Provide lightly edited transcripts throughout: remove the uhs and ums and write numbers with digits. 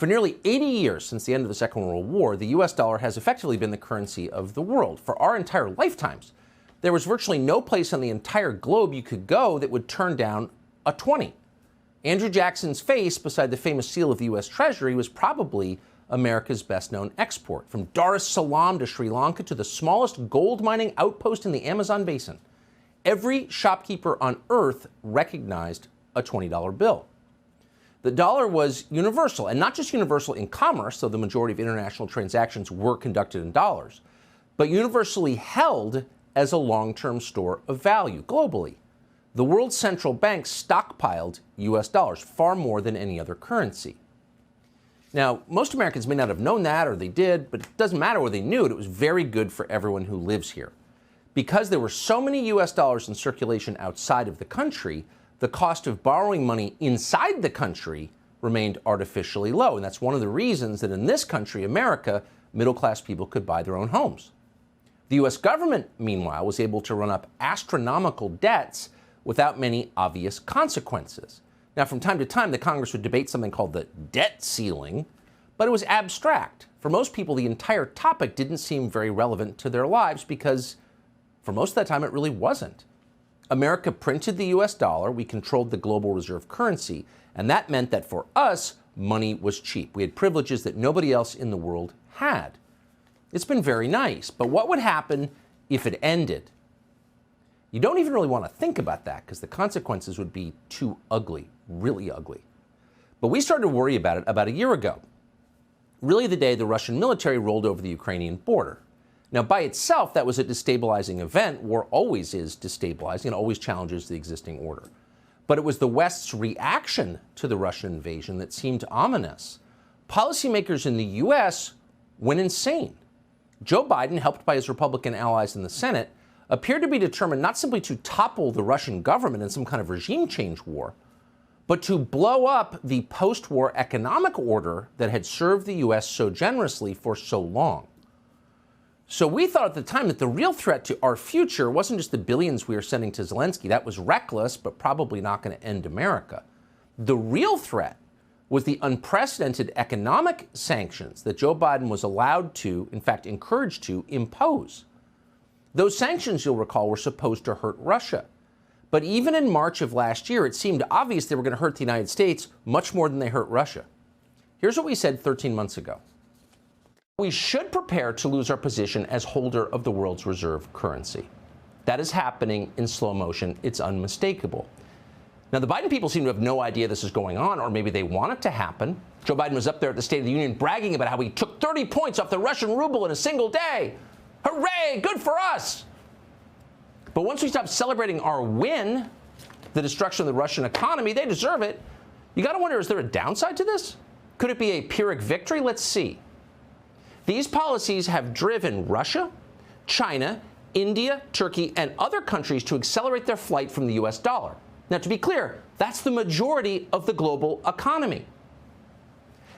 For nearly 80 years since the end of the Second World War, the US dollar has effectively been the currency of the world. For our entire lifetimes, there was virtually no place on the entire globe you could go that would turn down a 20. Andrew Jackson's face beside the famous seal of the US Treasury was probably America's best-known export. From Dar es Salaam to Sri Lanka to the smallest gold mining outpost in the Amazon basin, every shopkeeper on earth recognized a $20 bill. The dollar was universal, and not just universal in commerce, though the majority of international transactions were conducted in dollars, but universally held as a long-term store of value globally. The world's central banks stockpiled US dollars, far more than any other currency. Now, most Americans may not have known that, or they did, but it doesn't matter whether they knew it. It was very good for everyone who lives here. Because there were so many US dollars in circulation outside of the country, the cost of borrowing money inside the country remained artificially low. And that's one of the reasons that in this country, America, middle-class people could buy their own homes. The US government, meanwhile, was able to run up astronomical debts without many obvious consequences. Now, from time to time, the Congress would debate something called the debt ceiling, but it was abstract. For most people, the entire topic didn't seem very relevant to their lives because for most of that time, it really wasn't. America printed the US dollar, we controlled the global reserve currency, and that meant that for us, money was cheap. We had privileges that nobody else in the world had. It's been very nice, but what would happen if it ended? You don't even really want to think about that because the consequences would be too ugly, really ugly. But we started to worry about it about a year ago, really the day the Russian military rolled over the Ukrainian border. Now, by itself, that was a destabilizing event. War always is destabilizing and always challenges the existing order. But it was the West's reaction to the Russian invasion that seemed ominous. Policymakers in the U.S. went insane. Joe Biden, helped by his Republican allies in the Senate, appeared to be determined not simply to topple the Russian government in some kind of regime change war, but to blow up the post-war economic order that had served the U.S. so generously for so long. So we thought at the time that the real threat to our future wasn't just the billions we were sending to Zelensky. That was reckless, but probably not going to end America. The real threat was the unprecedented economic sanctions that Joe Biden was allowed to, in fact, encouraged to impose. Those sanctions, you'll recall, were supposed to hurt Russia. But even in March of last year, it seemed obvious they were going to hurt the United States much more than they hurt Russia. Here's what we said 13 months ago. We should prepare to lose our position as holder of the world's reserve currency. That is happening in slow motion. It's unmistakable. Now, the Biden people seem to have no idea this is going on, or maybe they want it to happen. Joe Biden was up there at the State of the Union bragging about how he took 30 points off the Russian ruble in a single day. Hooray, good for us. But once we stop celebrating our win, the destruction of the Russian economy, they deserve it. You got to wonder, is there a downside to this? Could it be a Pyrrhic victory? Let's see. These policies have driven Russia, China, India, Turkey, and other countries to accelerate their flight from the US dollar. Now, to be clear, that's the majority of the global economy.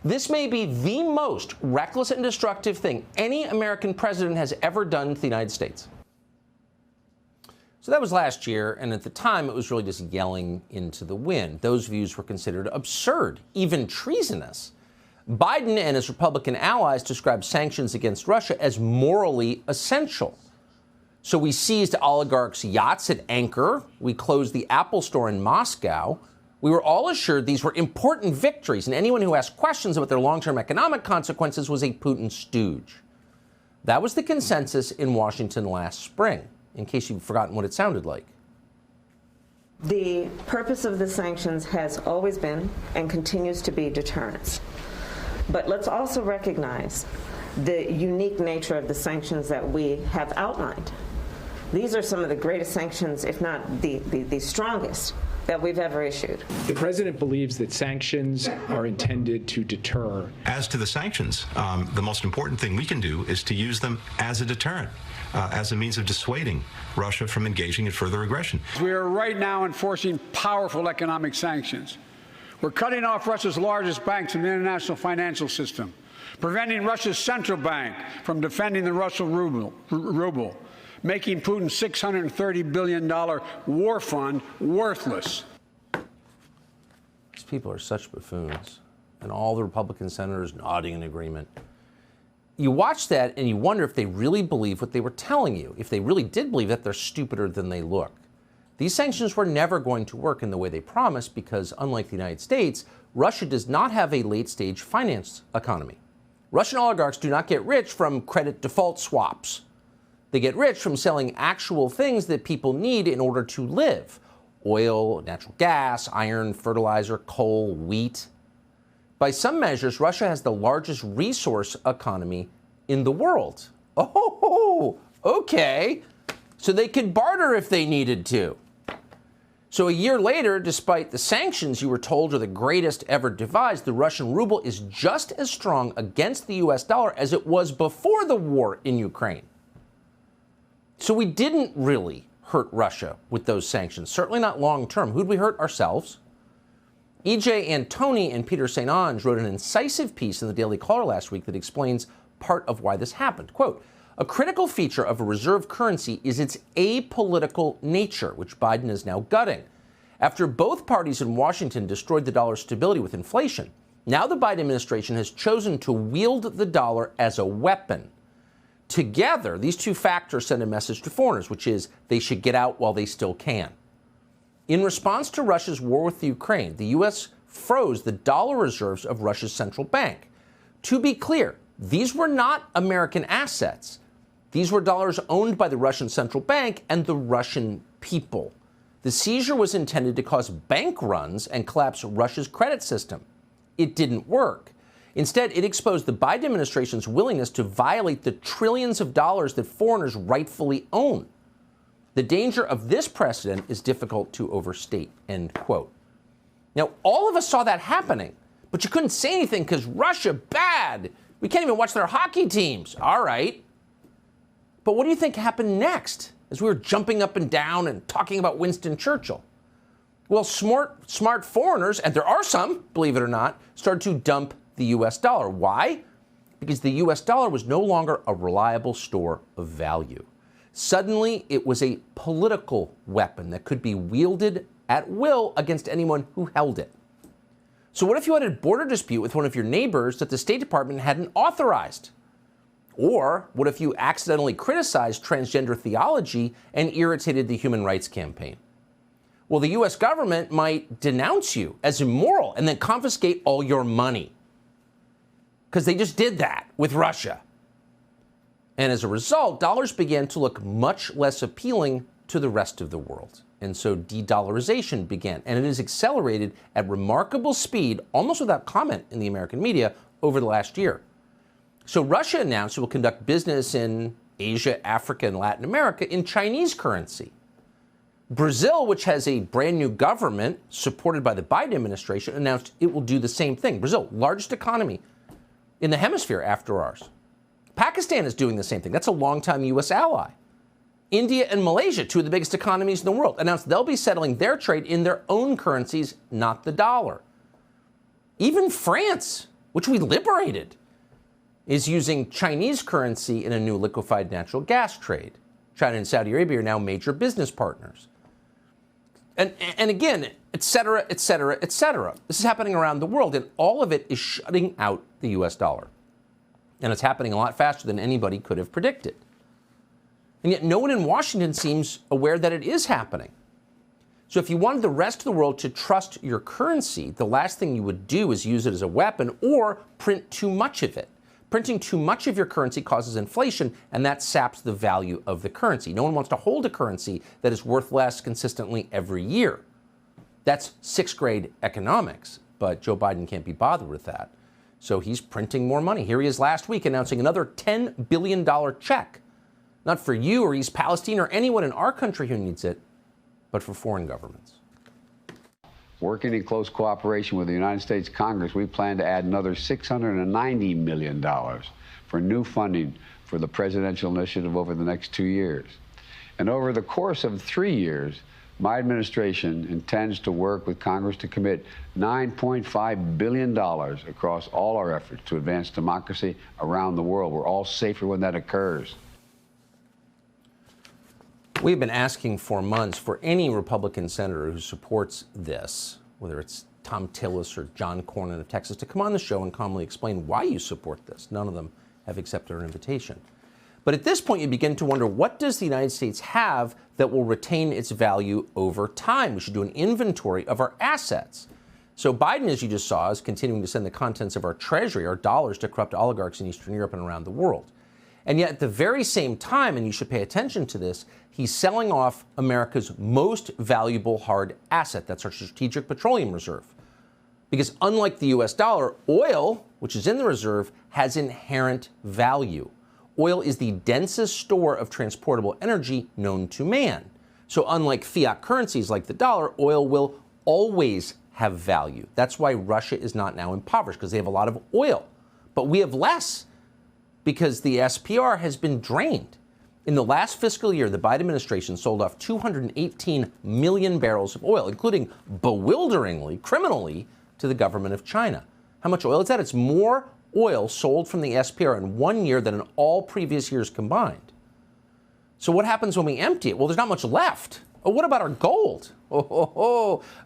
This may be the most reckless and destructive thing any American president has ever done to the United States. So that was last year, and at the time, it was really just yelling into the wind. Those views were considered absurd, even treasonous. Biden and his Republican allies described sanctions against Russia as morally essential. So we seized oligarchs' yachts at anchor. We closed the Apple store in Moscow. We were all assured these were important victories, and anyone who asked questions about their long-term economic consequences was a Putin stooge. That was the consensus in Washington last spring, in case you've forgotten what it sounded like. The purpose of the sanctions has always been and continues to be deterrence. But let's also recognize the unique nature of the sanctions that we have outlined. These are some of the greatest sanctions, if not the strongest, that we've ever issued. The president believes that sanctions are intended to deter. As to the sanctions, the most important thing we can do is to use them as a deterrent, as a means of dissuading Russia from engaging in further aggression. We are right now enforcing powerful economic sanctions. We're cutting off Russia's largest banks in the international financial system, preventing Russia's central bank from defending the Russian ruble, making Putin's $630 billion war fund worthless. These people are such buffoons. and all the Republican senators nodding in agreement. You watch that and you wonder if they really believe what they were telling you. If they really did believe that, they're stupider than they look. These sanctions were never going to work in the way they promised because, unlike the United States, Russia does not have a late-stage finance economy. Russian oligarchs do not get rich from credit default swaps. They get rich from selling actual things that people need in order to live. Oil, natural gas, iron, fertilizer, coal, wheat. By some measures, Russia has the largest resource economy in the world. Oh, okay. So they could barter if they needed to. So a year later, despite the sanctions you were told are the greatest ever devised, the Russian ruble is just as strong against the US dollar as it was before the war in Ukraine. So we didn't really hurt Russia with those sanctions, certainly not long term. Who'd we hurt? Ourselves. E.J. Antoni and Peter St. Onge wrote an incisive piece in the Daily Caller last week that explains part of why this happened. Quote, a critical feature of a reserve currency is its apolitical nature, which Biden is now gutting. After both parties in Washington destroyed the dollar's stability with inflation, now the Biden administration has chosen to wield the dollar as a weapon. Together, these two factors send a message to foreigners, which is they should get out while they still can. In response to Russia's war with Ukraine, the U.S. froze the dollar reserves of Russia's central bank. To be clear, these were not American assets. These were dollars owned by the Russian central bank and the Russian people. The seizure was intended to cause bank runs and collapse Russia's credit system. It didn't work. Instead, it exposed the Biden administration's willingness to violate the trillions of dollars that foreigners rightfully own. The danger of this precedent is difficult to overstate, end quote. Now, all of us saw that happening, but you couldn't say anything because Russia, bad. We can't even watch their hockey teams. All right. But what do you think happened next as we were jumping up and down and talking about Winston Churchill? Well, smart foreigners, and there are some, believe it or not, started to dump the U.S. dollar. Why? Because the U.S. dollar was no longer a reliable store of value. Suddenly, it was a political weapon that could be wielded at will against anyone who held it. So what if you had a border dispute with one of your neighbors that the State Department hadn't authorized? Or what if you accidentally criticized transgender theology and irritated the Human Rights Campaign? Well, the U.S. government might denounce you as immoral and then confiscate all your money. Because they just did that with Russia. And as a result, dollars began to look much less appealing to the rest of the world. And so de-dollarization began. And it has accelerated at remarkable speed, almost without comment in the American media, over the last year. So Russia announced it will conduct business in Asia, Africa, and Latin America in Chinese currency. Brazil, which has a brand new government supported by the Biden administration, announced it will do the same thing. Brazil, largest economy in the hemisphere after ours. Pakistan is doing the same thing. That's a longtime U.S. ally. India and Malaysia, two of the biggest economies in the world, announced they'll be settling their trade in their own currencies, not the dollar. Even France, which we liberated, is using Chinese currency in a new liquefied natural gas trade. China and Saudi Arabia are now major business partners. And again, et cetera, et cetera, et cetera. This is happening around the world, and all of it is shutting out the U.S. dollar. And it's happening a lot faster than anybody could have predicted. And yet no one in Washington seems aware that it is happening. So if you wanted the rest of the world to trust your currency, the last thing you would do is use it as a weapon or print too much of it. Printing too much of your currency causes inflation, and that saps the value of the currency. No one wants to hold a currency that is worth less consistently every year. That's sixth grade economics, but Joe Biden can't be bothered with that. So he's printing more money. Here he is last week announcing another $10 billion check. Not for you or East Palestine or anyone in our country who needs it, but for foreign governments. Working in close cooperation with the United States Congress, we plan to add another $690 million for new funding for the presidential initiative over the next 2 years. And over the course of 3 years, my administration intends to work with Congress to commit $9.5 billion across all our efforts to advance democracy around the world. We're all safer when that occurs. We've been asking for months for any Republican senator who supports this, whether it's Tom Tillis or John Cornyn of Texas to come on the show and calmly explain why you support this. None of them have accepted our invitation. But at this point, you begin to wonder, what does the United States have that will retain its value over time? We should do an inventory of our assets. So Biden, as you just saw, is continuing to send the contents of our treasury, our dollars, to corrupt oligarchs in Eastern Europe and around the world. And yet at the very same time, and you should pay attention to this, he's selling off America's most valuable hard asset. That's our Strategic Petroleum Reserve. Because unlike the US dollar, oil, which is in the reserve, has inherent value. Oil is the densest store of transportable energy known to man. So unlike fiat currencies like the dollar, oil will always have value. That's why Russia is not now impoverished, because they have a lot of oil. But we have less, because the SPR has been drained. In the last fiscal year, the Biden administration sold off 218 million barrels of oil, including bewilderingly, criminally, to the government of China. How much oil is that? It's more oil sold from the SPR in 1 year than in all previous years combined. So what happens when we empty it? Well, there's not much left. Oh, what about our gold?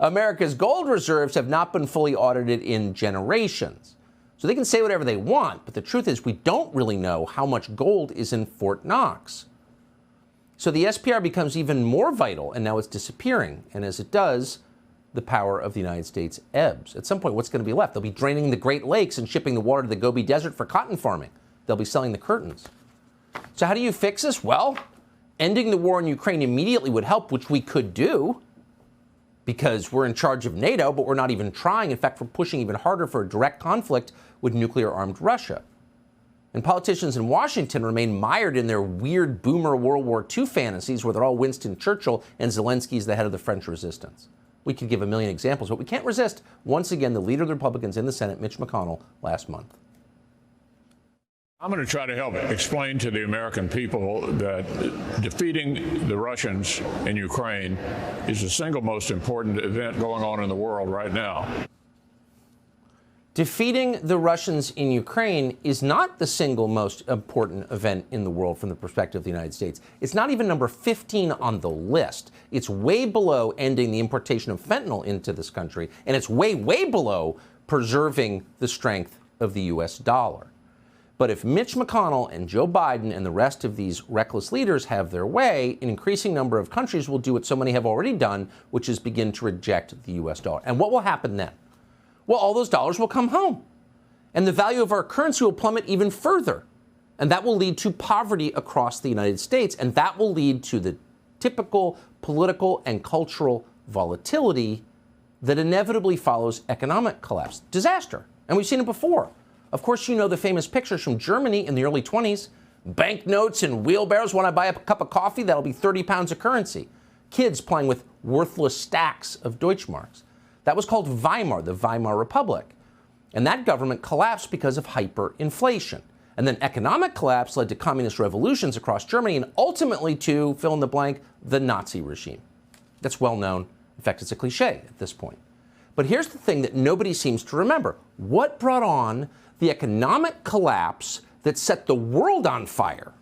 America's gold reserves have not been fully audited in generations. So they can say whatever they want, but the truth is we don't really know how much gold is in Fort Knox. So the SPR becomes even more vital, and now it's disappearing. And as it does, the power of the United States ebbs. At some point, what's going to be left? They'll be draining the Great Lakes and shipping the water to the Gobi Desert for cotton farming. They'll be selling the curtains. So how do you fix this? Well, ending the war in Ukraine immediately would help, which we could do, because we're in charge of NATO, but we're not even trying. In fact, we're pushing even harder for a direct conflict with nuclear-armed Russia. And politicians in Washington remain mired in their weird boomer World War II fantasies where they're all Winston Churchill and Zelensky's the head of the French resistance. We could give a million examples, but we can't resist, once again, the leader of the Republicans in the Senate, Mitch McConnell, last month. I'm going to try to help explain to the American people that defeating the Russians in Ukraine is the single most important event going on in the world right now. Defeating the Russians in Ukraine is not the single most important event in the world from the perspective of the United States. It's not even number 15 on the list. It's way below ending the importation of fentanyl into this country, and it's way, way below preserving the strength of the U.S. dollar. But if Mitch McConnell and Joe Biden and the rest of these reckless leaders have their way, an increasing number of countries will do what so many have already done, which is begin to reject the U.S. dollar. And what will happen then? Well, all those dollars will come home, and the value of our currency will plummet even further. And that will lead to poverty across the United States, and that will lead to the typical political and cultural volatility that inevitably follows economic collapse. Disaster. And we've seen it before. Of course, you know the famous pictures from Germany in the early 20s. Banknotes and wheelbarrows. Want to buy a cup of coffee? That'll be 30 pounds of currency. Kids playing with worthless stacks of Deutschmarks. That was called Weimar, the Weimarrepublic. And that government collapsed because of hyperinflation. And then economic collapse led to communist revolutions across Germany and ultimately to, fill in the blank, the Nazi regime. That's well known. In fact, it's a cliche at this point. But here's the thing that nobody seems to remember. What brought on the economic collapse that set the world on fire?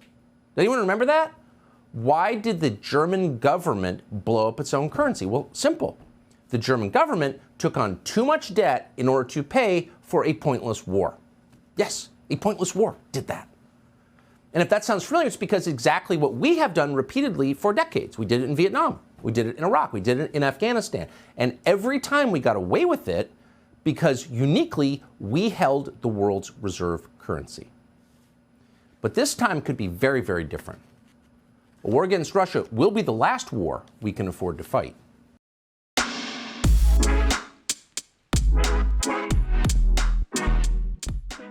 Does anyone remember that? Why did the German government blow up its own currency? Well, simple. The German government took on too much debt in order to pay for a pointless war. Yes, a pointless war did that. And if that sounds familiar, it's because exactly what we have done repeatedly for decades. We did it in Vietnam. We did it in Iraq. We did it in Afghanistan. And every time we got away with it because uniquely we held the world's reserve currency. But this time could be very, very different. A war against Russia will be the last war we can afford to fight.